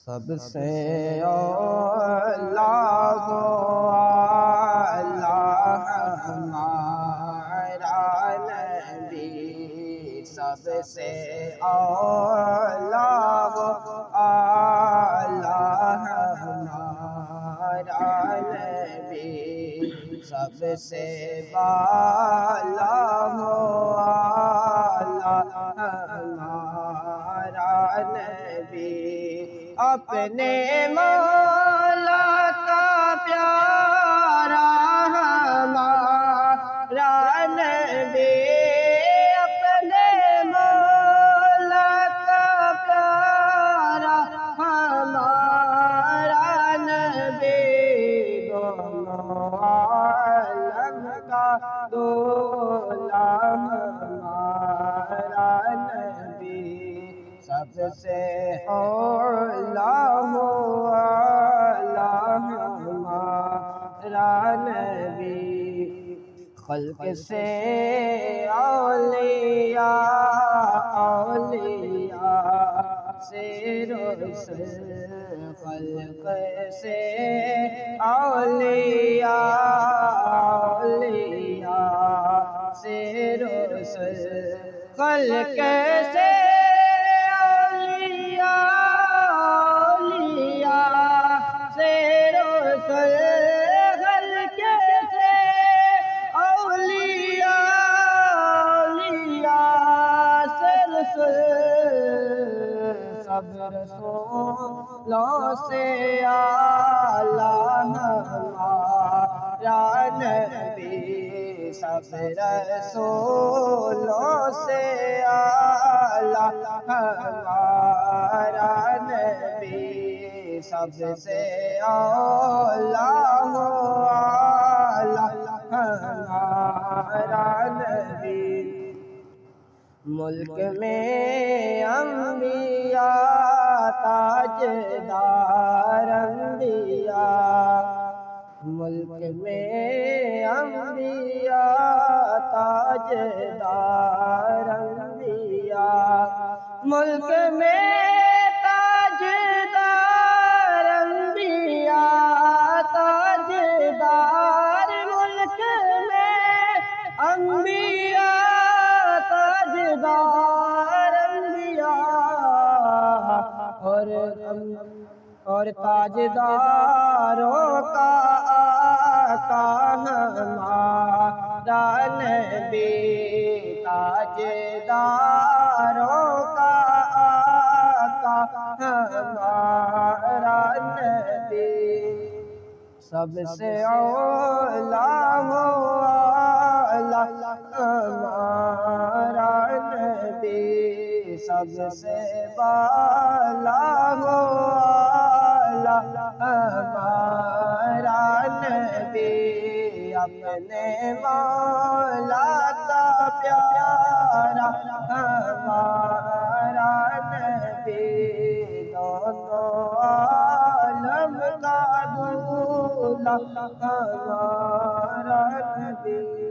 سب سے اولا گو اللہ ہمارا نبی، سب سے اولا گو اللہ ہمارا نبی، سب سے بالا ہو اللہ ہمارا نبی، اپنے مولا کا پیارا ہمارا نبی، اپنے مولا کا پیارا ہمارا نبی، دونوں عالم کا دولا ہمارا نبی، سب سے اولا ہو اللہ ہمارا نبی، خلق سے اولیاء سے رسل، خلق سے اولیاء سے رسل، خلق سے سب رسولوں سے اعلیٰ ہمارا نبی، سب رسولوں سے اعلیٰ ہمارا نبی، سب سے اولیٰ ہو اعلیٰ ہمارا نبی، ملک میں انبیاء تاجدار انبیاء، ملک میں انبیاء تاجدار انبیاء، ملک میں تاجدار انبیاء، تاجدار ملک میں انبیاء، تاجدار انبیاء، اور تاجداروں کا آقا ہمارا نبی، تاجداروں کا آقا ہمارا نبی، سب سے اولیٰ ہو اللہ ہمارا نبی، سب سے بالا ہو اللہ ہمارا نبی، اپنے مولا کا پیارا ہمارا نبی، دونوں عالم کا دولا ہمارا نبی۔